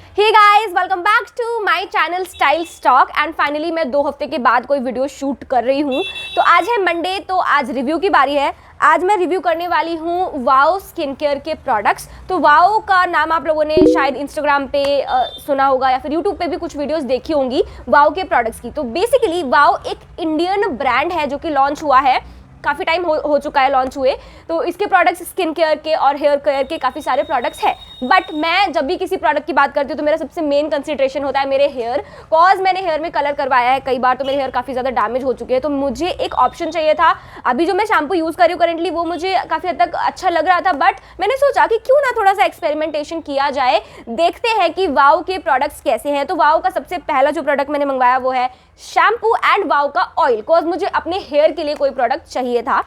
Hey guys, welcome back to my channel style stock and finally मैं 2 हफ्ते के बाद कोई वीडियो शूट कर रही हूँ। तो आज है मंडे, तो आज रिव्यू की बारी है। आज मैं रिव्यू करने वाली हूँ वाओ स्किन केयर के प्रोडक्ट्स। तो वाओ का नाम आप लोगों ने शायद इंस्टाग्राम पे सुना होगा या फिर यूट्यूब पे भी कुछ वीडियोस देखी होंगी वाओ के प्रोडक्ट्स की। तो बेसिकली वाओ एक इंडियन ब्रांड है जो कि लॉन्च हुआ है, काफ़ी टाइम हो चुका है लॉन्च हुए। तो इसके प्रोडक्ट्स स्किन केयर के और हेयर केयर के काफ़ी सारे प्रोडक्ट्स हैं। बट मैं जब भी किसी प्रोडक्ट की बात करती हूँ तो मेरा सबसे मेन कंसिडरेशन होता है मेरे हेयर, कॉज मैंने हेयर में कलर करवाया है कई बार, तो मेरे हेयर काफ़ी ज़्यादा डैमेज हो चुके हैं। तो मुझे एक ऑप्शन चाहिए था। अभी जो मैं शैम्पू यूज़ कर रही हूँ करेंटली वो मुझे काफ़ी हद तक अच्छा लग रहा था, बट मैंने सोचा कि क्यों ना थोड़ा सा एक्सपेरिमेंटेशन किया जाए, देखते हैं कि वाओ के प्रोडक्ट्स कैसे हैं। तो वाओ का सबसे पहला जो प्रोडक्ट मैंने मंगवाया वो है शैम्पू एंड वाओ का ऑयल, कॉज मुझे अपने हेयर के लिए कोई प्रोडक्ट चाहिए था।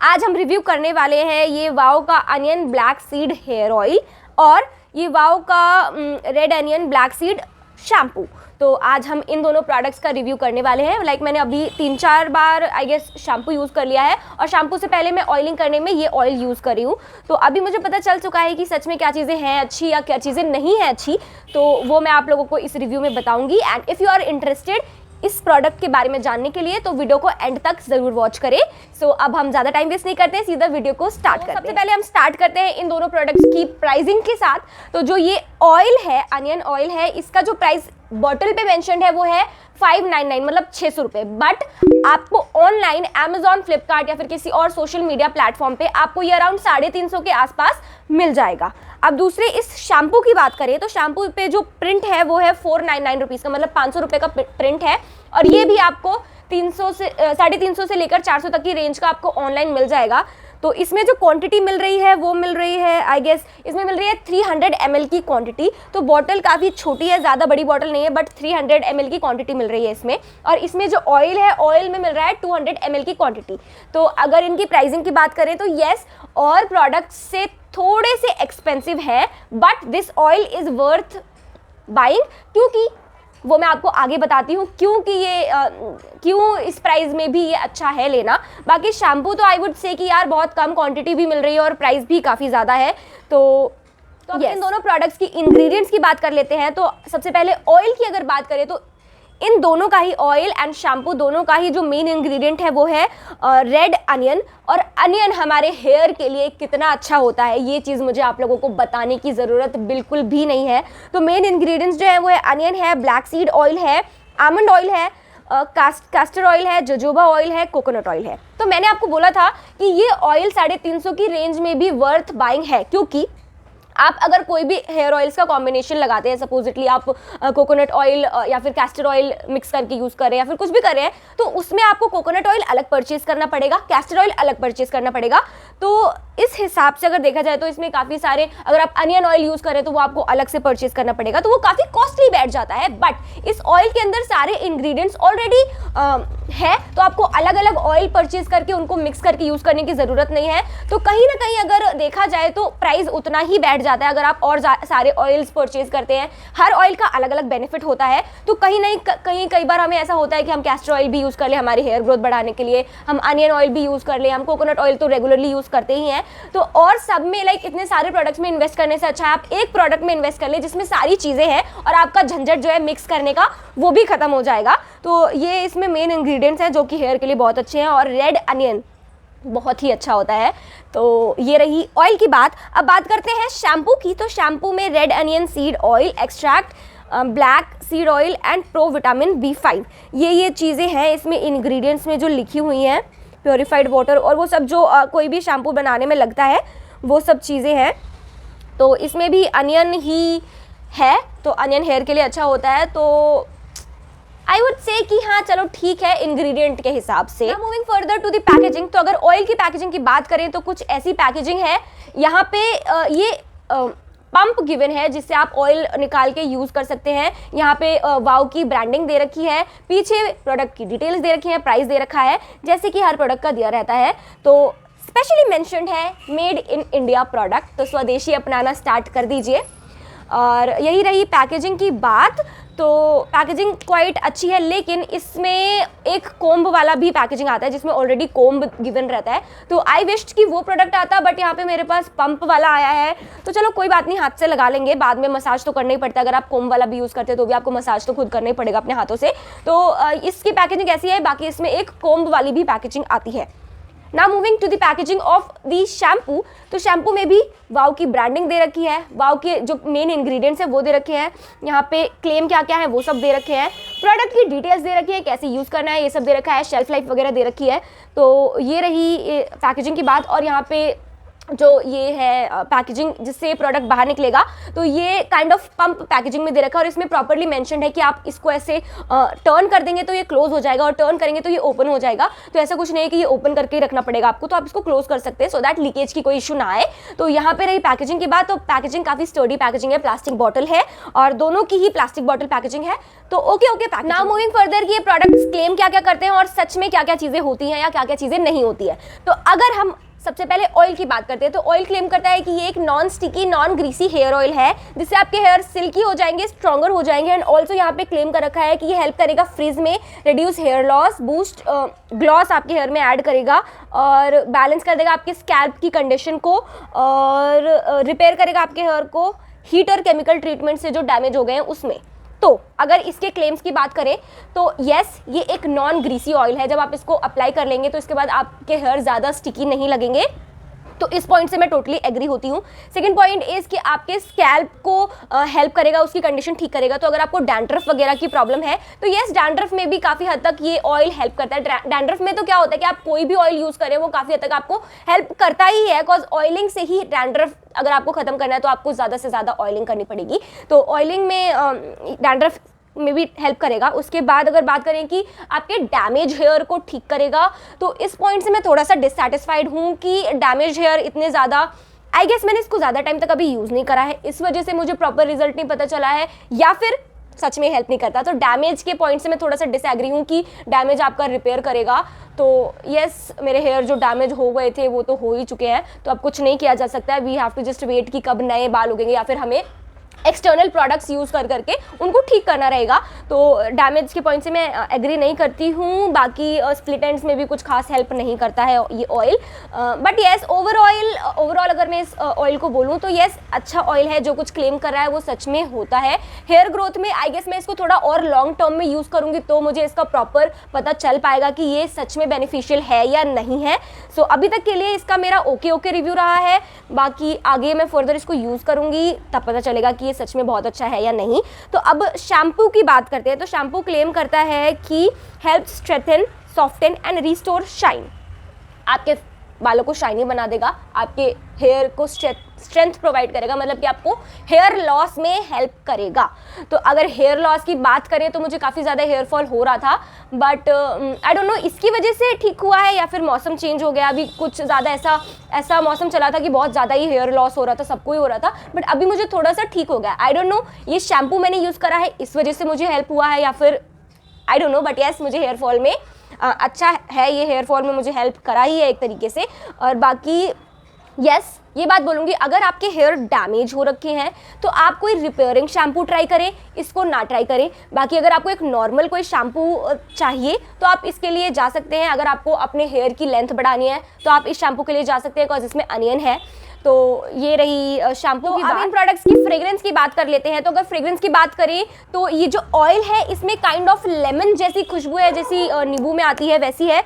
आज हम रिव्यू करने वाले हैं ये वाओ का onion black seed hair oil और ये वाओ का red onion black seed shampoo. तो आज हम इन दोनों प्रोडक्ट्स का रिव्यू करने वाले हैं। मैंने अभी 3-4 बार आई गेस शैम्पू यूज़ कर लिया है और शैम्पू से पहले मैं ऑयलिंग करने में ये ऑयल यूज़ कर रही हूँ। तो अभी मुझे पता चल चुका है कि सच में क्या चीज़ें हैं अच्छी या क्या चीज़ें नहीं हैं अच्छी, तो वो मैं आप लोगों को इस रिव्यू में बताऊँगी। And if you are interested इस प्रोडक्ट के बारे में जानने के लिए तो वीडियो को एंड तक जरूर वॉच करें। अब हम ज़्यादा टाइम वेस्ट नहीं करते हैं, सीधा वीडियो को स्टार्ट करते हैं। सबसे पहले हम स्टार्ट करते हैं इन दोनों प्रोडक्ट्स की प्राइसिंग के साथ। तो जो ये ऑयल है, अनियन ऑयल है, इसका जो प्राइस बॉटल पे मेंशन्ड है वो है 599, मतलब 600 रुपये। बट आपको ऑनलाइन अमेजॉन, फ्लिपकार्ट या फिर किसी और सोशल मीडिया प्लेटफॉर्म पे आपको ये अराउंड 350 के आसपास मिल जाएगा। अब दूसरे इस शैम्पू की बात करें तो शैम्पू पे जो प्रिंट है वो है 499 रुपीज़ का, मतलब 500 रुपये का प्रिंट है। और ये भी आपको 350 से लेकर 400 तक की रेंज का आपको ऑनलाइन मिल जाएगा। तो इसमें जो क्वांटिटी मिल रही है वो मिल रही है आई गेस इसमें मिल रही है 300 ml की क्वांटिटी। तो बॉटल काफ़ी छोटी है, ज़्यादा बड़ी बॉटल नहीं है, बट 300 ml की क्वांटिटी मिल रही है इसमें। और इसमें जो ऑयल है, ऑयल में मिल रहा है 200 ml की क्वांटिटी। तो अगर इनकी प्राइसिंग की बात करें तो येस, और प्रोडक्ट से थोड़े से एक्सपेंसिव है, but this oil is worth buying, क्योंकि वो मैं आपको आगे बताती हूँ क्योंकि ये क्यों इस प्राइस में भी ये अच्छा है लेना। बाकी शैम्पू तो आई वुड से कि यार बहुत कम क्वांटिटी भी मिल रही है और प्राइस भी काफ़ी ज़्यादा है। तो yes. इन दोनों प्रोडक्ट्स की इंग्रेडिएंट्स की बात कर लेते हैं। तो सबसे पहले ऑयल की अगर बात करें तो इन दोनों का ही, ऑयल एंड शैम्पू दोनों का ही जो मेन इंग्रेडिएंट है वो है रेड अनियन। और अनियन हमारे हेयर के लिए कितना अच्छा होता है ये चीज़ मुझे आप लोगों को बताने की ज़रूरत बिल्कुल भी नहीं है। तो मेन इंग्रेडिएंट्स जो है वो है अनियन है, ब्लैक सीड ऑयल है, आमंड ऑयल है, कैस्टर ऑयल है, जोजोबा ऑयल है, कोकोनट ऑयल है। तो मैंने आपको बोला था कि ये ऑयल 350 की रेंज में भी वर्थ बाइंग है, क्योंकि आप अगर कोई भी हेयर ऑयल्स का कॉम्बिनेशन लगाते हैं, सपोजिटली आप कोकोनट ऑयल या फिर कैस्टर ऑयल मिक्स करके यूज़ कर रहे हैं या फिर कुछ भी कर रहे हैं, तो उसमें आपको कोकोनट ऑयल अलग परचेज करना पड़ेगा, कैस्टर ऑयल अलग परचेज करना पड़ेगा। तो इस हिसाब से अगर देखा जाए तो इसमें काफ़ी सारे, अगर आप अनियन ऑयल यूज़ करें तो वो आपको अलग से परचेज करना पड़ेगा, तो वो काफ़ी कॉस्टली बैठ जाता है। बट इस ऑयल के अंदर सारे इंग्रेडिएंट्स ऑलरेडी है, तो आपको अलग अलग ऑयल परचेज करके उनको मिक्स करके यूज़ करने की ज़रूरत नहीं है। तो कहीं ना कहीं अगर देखा जाए तो प्राइस उतना ही बैठ जाता है अगर आप और सारे ऑयल्स परचेज करते हैं। हर ऑयल का अलग अलग बेनिफिट होता है। तो कई बार हमें ऐसा होता है कि हम कैस्टर ऑयल भी यूज़ कर लें हमारे हेयर ग्रोथ बढ़ाने के लिए, हम अनियन ऑयल भी यूज़ कर लें, हम कोकोनट ऑयल तो रेगुलरली यूज़ करते ही हैं। तो और सब में इतने सारे प्रोडक्ट्स में इन्वेस्ट करने से अच्छा है आप एक प्रोडक्ट में इन्वेस्ट कर लें जिसमें सारी चीज़ें हैं और आपका झंझट जो है मिक्स करने का वो भी खत्म हो जाएगा। तो ये इसमें मेन इंग्रेडिएंट्स हैं जो कि हेयर के लिए बहुत अच्छे हैं। और रेड अनियन बहुत ही अच्छा होता है। तो ये रही ऑयल की बात। अब बात करते हैं शैम्पू की। तो शैम्पू में red onion seed oil extract, black seed oil and pro vitamin B5, ये चीज़ें हैं इसमें इंग्रेडिएंट्स में जो लिखी हुई हैं। प्योरीफाइड वाटर और वो सब जो कोई भी शैम्पू बनाने में लगता है वो सब चीज़ें हैं। तो इसमें भी अनियन ही है, तो अनियन हेयर के लिए अच्छा होता है। तो आई वुड से कि हाँ चलो ठीक है इंग्रेडिएंट के हिसाब से। Moving further to the packaging. तो अगर ऑयल की पैकेजिंग की बात करें तो कुछ ऐसी पैकेजिंग है यहाँ पे, ये पंप गिवन है जिससे आप ऑयल निकाल के यूज़ कर सकते हैं। यहाँ पे वाओ की ब्रांडिंग दे रखी है, पीछे प्रोडक्ट की डिटेल्स दे रखी है, प्राइस दे रखा है जैसे कि हर प्रोडक्ट का दिया रहता है। तो स्पेशली मेंशन्ड है मेड इन इंडिया प्रोडक्ट, तो स्वदेशी अपनाना स्टार्ट कर दीजिए। और यही रही पैकेजिंग की बात। तो पैकेजिंग क्वाइट अच्छी है, लेकिन इसमें एक कोम्ब वाला भी पैकेजिंग आता है जिसमें ऑलरेडी कोम्ब गिवन रहता है। तो आई विश्ड कि वो प्रोडक्ट आता, बट यहाँ पे मेरे पास पंप वाला आया है। तो चलो कोई बात नहीं, हाथ से लगा लेंगे, बाद में मसाज तो करना ही पड़ता है। अगर आप कोम्ब वाला भी यूज़ करते हैं तो भी आपको मसाज तो खुद करना ही पड़ेगा अपने हाथों से। तो इसकी पैकेजिंग ऐसी है, बाकी इसमें एक कोम्ब वाली भी पैकेजिंग आती है। Now moving to the packaging of the shampoo. तो शैम्पू में भी वाव की ब्रांडिंग दे रखी है, वाव के जो मेन इंग्रेडिएंट्स है वो दे रखे हैं, यहाँ पे क्लेम क्या क्या है वो सब दे रखे हैं, प्रोडक्ट की डिटेल्स दे रखी है, कैसे यूज़ करना है ये सब दे रखा है, शेल्फ लाइफ वगैरह दे रखी है। तो ये रही पैकेजिंग की बात। और यहाँ पे जो ये है पैकेजिंग जिससे प्रोडक्ट बाहर निकलेगा, तो ये काइंड ऑफ पंप पैकेजिंग में दे रखा है, और इसमें प्रॉपर्ली मेंशन्ड है कि आप इसको ऐसे टर्न कर देंगे तो ये क्लोज हो जाएगा और टर्न करेंगे तो ये ओपन हो जाएगा। तो ऐसा कुछ नहीं है कि ये ओपन करके ही रखना पड़ेगा आपको, तो आप इसको क्लोज कर सकते हैं सो दैट लीकेज की कोई इशू ना आए। तो यहाँ पे रही पैकेजिंग की बात। तो पैकेजिंग काफ़ी स्टर्डी पैकेजिंग है, प्लास्टिक बॉटल है और दोनों की ही प्लास्टिक बॉटल पैकेजिंग है। तो ओके नाउ मूविंग फर्दर कि ये प्रोडक्ट्स क्लेम क्या क्या करते हैं और सच में क्या क्या चीज़ें होती हैं या क्या क्या चीज़ें नहीं होती है। तो अगर हम सबसे पहले ऑयल की बात करते हैं, तो ऑयल क्लेम करता है कि ये एक non sticky non greasy hair oil है, जिससे आपके हेयर सिल्की हो जाएंगे, स्ट्रॉन्गर हो जाएंगे। एंड ऑल्सो यहाँ पे क्लेम कर रखा है कि ये हेल्प करेगा फ्रीज में, reduce hair loss, boost gloss आपके हेयर में ऐड करेगा और बैलेंस कर देगा आपके स्कैल्प की कंडीशन को, और रिपेयर करेगा आपके हेयर को हीट और केमिकल ट्रीटमेंट से जो डैमेज हो गए हैं उसमें। तो अगर इसके क्लेम्स की बात करें तो यस, ये एक नॉन ग्रीसी ऑयल है। जब आप इसको अप्लाई कर लेंगे तो इसके बाद आपके हेयर ज़्यादा स्टिकी नहीं लगेंगे। तो इस पॉइंट से मैं टोटली एग्री होती हूँ। सेकंड पॉइंट इज़ कि आपके स्कैल्प को हेल्प करेगा, उसकी कंडीशन ठीक करेगा। तो अगर आपको डैंड्रफ वगैरह की प्रॉब्लम है तो येस, डैंड्रफ में भी काफ़ी हद तक ये ऑयल हेल्प करता है। डैंड्रफ में तो क्या होता है कि आप कोई भी ऑयल यूज़ करें वो काफ़ी हद तक आपको हेल्प करता ही है, बिकॉज ऑयलिंग से ही डैंड्रफ अगर आपको ख़त्म करना है तो आपको ज़्यादा से ज़्यादा ऑयलिंग करनी पड़ेगी। तो ऑयलिंग में डैंड्रफ में भी हेल्प करेगा। उसके बाद अगर बात करें कि आपके डैमेज हेयर को ठीक करेगा, तो इस पॉइंट से मैं थोड़ा सा डिससैटिस्फाइड हूँ कि डैमेज हेयर इतने ज़्यादा, आई गेस मैंने इसको ज़्यादा टाइम तक अभी यूज़ नहीं करा है, इस वजह से मुझे प्रॉपर रिजल्ट नहीं पता चला है, या फिर सच में हेल्प नहीं करता। तो डैमेज के पॉइंट से मैं थोड़ा सा डिसएग्री हूँ कि डैमेज आपका रिपेयर करेगा। तो यस, मेरे हेयर जो डैमेज हो गए थे वो तो हो ही चुके हैं, तो अब कुछ नहीं किया जा सकता है। We have to just wait कि कब नए बाल उगेंगे या फिर हमें एक्सटर्नल प्रोडक्ट्स यूज़ कर करके उनको ठीक करना रहेगा। तो डैमेज के पॉइंट से मैं एग्री नहीं करती हूँ। बाकी स्प्लिट एंड्स में भी कुछ खास हेल्प नहीं करता है ये ऑयल। बट येस, ओवरऑल अगर मैं इस ऑयल को बोलूँ तो येस, अच्छा ऑयल है। जो कुछ क्लेम कर रहा है वो सच में होता है। हेयर ग्रोथ में आई गेस मैं इसको थोड़ा और लॉन्ग टर्म में यूज़ करूँगी तो मुझे इसका प्रॉपर पता चल पाएगा कि ये सच में बेनिफिशियल है या नहीं है। सो अभी तक के लिए इसका मेरा ओके रिव्यू रहा है। बाकी आगे मैं फर्दर इसको यूज़ करूँगी तब पता चलेगा कि ये सच में बहुत अच्छा है या नहीं। तो अब शैम्पू की बात करते हैं। तो शैम्पू क्लेम करता है कि help strengthen, soften and restore shine. आपके बालों को शाइनी बना देगा, आपके हेयर को स्ट्रेंथ प्रोवाइड करेगा, मतलब कि आपको हेयर लॉस में हेल्प करेगा। तो अगर हेयर लॉस की बात करें तो मुझे काफ़ी ज़्यादा हेयर फॉल हो रहा था, बट आई डोंट नो इसकी वजह से ठीक हुआ है या फिर मौसम चेंज हो गया। अभी कुछ ज़्यादा ऐसा मौसम चला था कि बहुत ज़्यादा ही हेयर लॉस हो रहा था, सबको ही हो रहा था, बट अभी मुझे थोड़ा सा ठीक हो गया। आई डोंट नो ये शैम्पू मैंने यूज़ करा है इस वजह से मुझे हेल्प हुआ है या फिर I don't know, but yes, मुझे हेयर फॉल में अच्छा है, ये हेयर फॉल में मुझे हेल्प करा ही है एक तरीके से। और बाकी यस, ये बात बोलूँगी, अगर आपके हेयर डैमेज हो रखे हैं तो आप कोई रिपेयरिंग शैम्पू ट्राई करें, इसको ना ट्राई करें। बाकी अगर आपको एक नॉर्मल कोई शैम्पू चाहिए तो आप इसके लिए जा सकते हैं। अगर आपको अपने हेयर की लेंथ बढ़ानी है तो आप इस शैम्पू के लिए जा सकते हैं, बिकॉज इसमें अनियन है। तो ये रही शैम्पू की बात। इन प्रोडक्ट्स की फ्रेग्रेंस की बात कर लेते हैं। तो अगर फ्रेग्रेंस की बात करें तो ये जो ऑयल है इसमें काइंड ऑफ लेमन जैसी खुशबू है, जैसी नींबू में आती है वैसी है,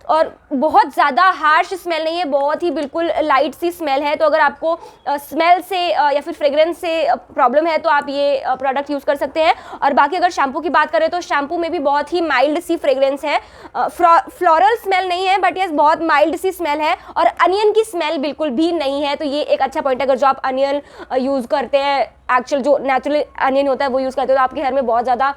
और बहुत ज़्यादा हार्श स्मेल नहीं है, बहुत ही बिल्कुल लाइट सी स्मेल है। तो अगर आपको स्मेल से या फिर फ्रेग्रेंस से प्रॉब्लम है तो आप ये प्रोडक्ट यूज़ कर सकते हैं। और बाकी अगर शैम्पू की बात करें तो शैम्पू में भी बहुत ही माइल्ड सी फ्रेग्रेंस है, फ्लोरल स्मेल नहीं है, बट यस बहुत माइल्ड सी स्मेल है, और अनियन की स्मेल बिल्कुल भी नहीं है। तो ये एक अच्छा पॉइंट है। अगर जो आप अनियन यूज़ करते हैं, एक्चुअल जो नेचुरल अनियन होता है वो यूज़ करते हो, तो आपके हेयर में बहुत ज़्यादा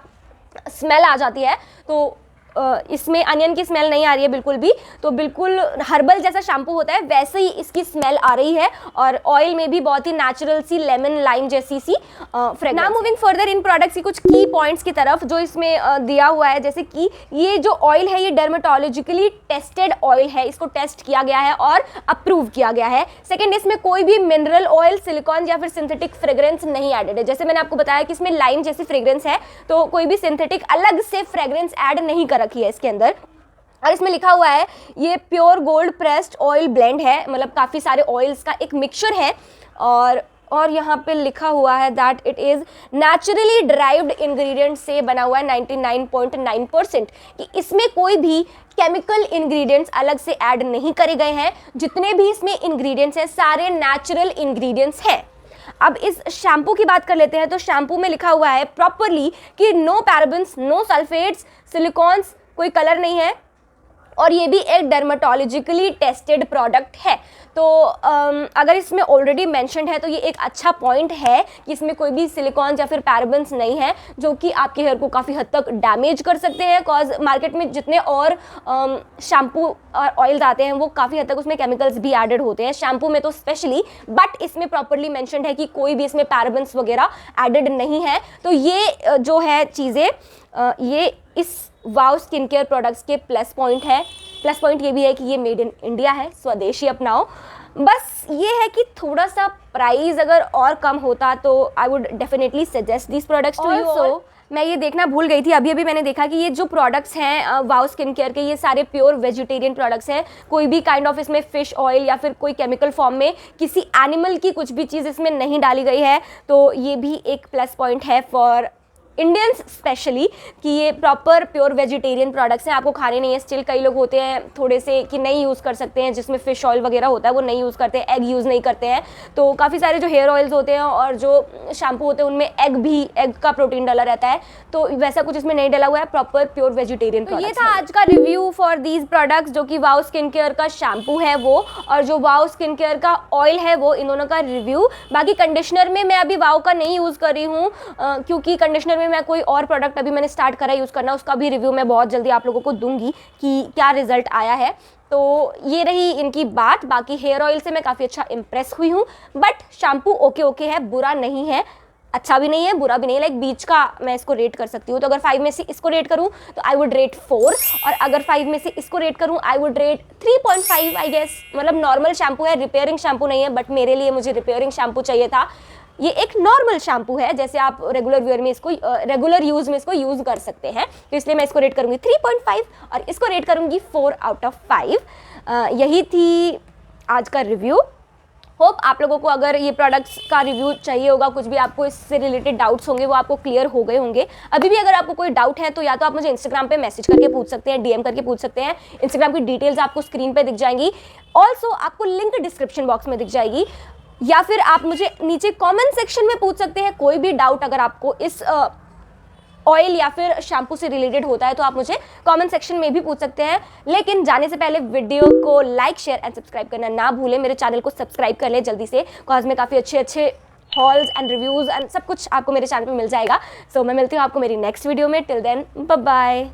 स्मेल आ जाती है। तो इसमें अनियन की स्मेल नहीं आ रही है बिल्कुल भी, तो बिल्कुल हर्बल जैसा शैम्पू होता है वैसे ही इसकी स्मेल आ रही है, और ऑयल में भी बहुत ही नेचुरल सी लेमन लाइम जैसी सी fragrance. Now moving further in products की कुछ की पॉइंट्स की तरफ जो इसमें दिया हुआ है, जैसे कि ये जो ऑयल है ये डर्मेटोलॉजिकली टेस्टेड ऑयल है, इसको टेस्ट किया गया है और अप्रूव किया गया है। सेकेंड, इसमें कोई भी मिनरल ऑयल, सिलिकॉन या फिर सिंथेटिक फ्रेग्रेंस नहीं एडेड है। जैसे मैंने आपको बताया कि इसमें लाइम जैसी फ्रेग्रेंस है, तो कोई भी सिंथेटिक अलग से फ्रेग्रेंस ऐड नहीं कर रखी है इसके अंदर। और इसमें लिखा हुआ है ये pure gold pressed oil blend है, मतलब काफ़ी सारे ऑयल्स का एक मिक्सचर है। और यहाँ पे लिखा हुआ है that it is naturally derived ingredient से बना हुआ है 99.9%, कि इसमें कोई भी केमिकल इंग्रेडिएंट्स अलग से ऐड नहीं करे गए हैं। जितने भी इसमें इंग्रेडिएंट्स हैं सारे नेचुरल इंग्रेडिएंट्स हैं। अब इस शैम्पू की बात कर लेते हैं, तो शैम्पू में लिखा हुआ है प्रॉपरली कि no parabens, no sulphates, silicones, कोई कलर नहीं है, और ये भी एक डर्मेटोलॉजिकली टेस्टेड प्रोडक्ट है। तो अगर इसमें ऑलरेडी मेंशन्ड है तो ये एक अच्छा पॉइंट है कि इसमें कोई भी सिलिकॉन या फिर पैराबेन्स नहीं है जो कि आपके हेयर को काफ़ी हद तक डैमेज कर सकते हैं। कॉज मार्केट में जितने और शैम्पू और ऑयल्स आते हैं वो काफ़ी हद तक उसमें केमिकल्स भी एडेड होते हैं, शैम्पू में तो स्पेशली, बट इसमें प्रॉपरली मेंशन्ड है कि कोई भी इसमें पैराबेन्स वगैरह एडेड नहीं है। तो ये जो है चीज़ें ये इस वाओ स्किन केयर प्रोडक्ट्स के प्लस पॉइंट है। प्लस पॉइंट ये भी है कि ये मेड इन इंडिया है, स्वदेशी अपनाओ। बस ये है कि थोड़ा सा प्राइस अगर और कम होता तो I would definitely suggest this products to you. So मैं ये देखना भूल गई थी, अभी मैंने देखा कि ये जो प्रोडक्ट्स हैं वाओ स्किन केयर के, ये सारे प्योर वेजिटेरियन प्रोडक्ट्स हैं। कोई भी काइंड ऑफ इसमें फिश ऑयल या फिर कोई केमिकल फॉर्म में किसी एनिमल की कुछ भी चीज़ इसमें नहीं डाली गई है। तो ये भी एक प्लस पॉइंट है फॉर इंडियंस स्पेशली कि ये प्रॉपर प्योर वेजिटेरियन प्रोडक्ट्स हैं, आपको खाने नहीं है। स्टिल कई लोग होते हैं थोड़े से कि नहीं यूज़ कर सकते हैं, जिसमें फ़िश ऑयल वगैरह होता है वो नहीं यूज़ करते हैं, एग यूज़ नहीं करते हैं। तो काफ़ी सारे जो हेयर ऑयल्स होते हैं और जो शैम्पू होते हैं उनमें एग का प्रोटीन डला रहता है, तो वैसा कुछ इसमें नहीं डला हुआ है, प्रॉपर प्योर वेजिटेरियन। तो ये था आज का रिव्यू फॉर दीज प्रोडक्ट्स, जो कि वाओ स्किन केयर का शैम्पू है वो, और जो वाओ स्किन केयर का ऑयल है वो, इन दोनों का रिव्यू। बाकी कंडीशनर में मैं अभी वाओ का नहीं यूज़ कर रही हूँ क्योंकि कंडीशनर में मैं कोई और प्रोडक्ट अभी मैंने स्टार्ट करा यूज़ करना, उसका भी रिव्यू मैं बहुत जल्दी आप लोगों को दूंगी कि क्या रिजल्ट आया है। तो ये रही इनकी बात। बाकी हेयर ऑयल से मैं काफ़ी अच्छा इंप्रेस हुई हूँ, बट शैम्पू ओके है, बुरा नहीं है, अच्छा भी नहीं है, बुरा भी नहीं है, लाइक बीच का मैं इसको रेट कर सकती हूँ। तो अगर 5 में से इसको रेट करूँ तो आई वुड रेट 4, और अगर 5 में से इसको रेट करूँ I would rate 3.5 I guess. मतलब नॉर्मल शैम्पू है, रिपेयरिंग शैम्पू नहीं है, बट मेरे लिए मुझे रिपेयरिंग शैम्पू चाहिए था। ये एक नॉर्मल शैम्पू है, जैसे आप रेगुलर वेयर में इसको रेगुलर यूज़ में इसको यूज़ कर सकते हैं, तो इसलिए मैं इसको रेट करूँगी 3.5 और इसको रेट करूँगी 4 आउट ऑफ 5। यही थी आज का रिव्यू। होप आप लोगों को अगर ये प्रोडक्ट्स का रिव्यू चाहिए होगा, कुछ भी आपको इससे रिलेटेड डाउट्स होंगे वो आपको क्लियर हो गए होंगे। अभी भी अगर आपको कोई डाउट है तो या तो आप मुझे इंस्टाग्राम पे मैसेज करके पूछ सकते हैं, डीएम करके पूछ सकते हैं। इंस्टाग्राम की डिटेल्स आपको स्क्रीन पे दिख जाएंगी, ऑल्सो आपको लिंक डिस्क्रिप्शन बॉक्स में दिख जाएगी, या फिर आप मुझे नीचे कमेंट सेक्शन में पूछ सकते हैं कोई भी डाउट अगर आपको इस ऑयल या फिर शैम्पू से रिलेटेड होता है तो आप मुझे कमेंट सेक्शन में भी पूछ सकते हैं। लेकिन जाने से पहले वीडियो को लाइक, शेयर एंड सब्सक्राइब करना ना भूलें। मेरे चैनल को सब्सक्राइब कर लें जल्दी से, बिकॉज में काफ़ी अच्छे हॉल्स एंड रिव्यूज़ एंड सब कुछ आपको मेरे चैनल पे मिल जाएगा। सो मैं मिलती हूँ आपको मेरी नेक्स्ट वीडियो में। Till then bye bye.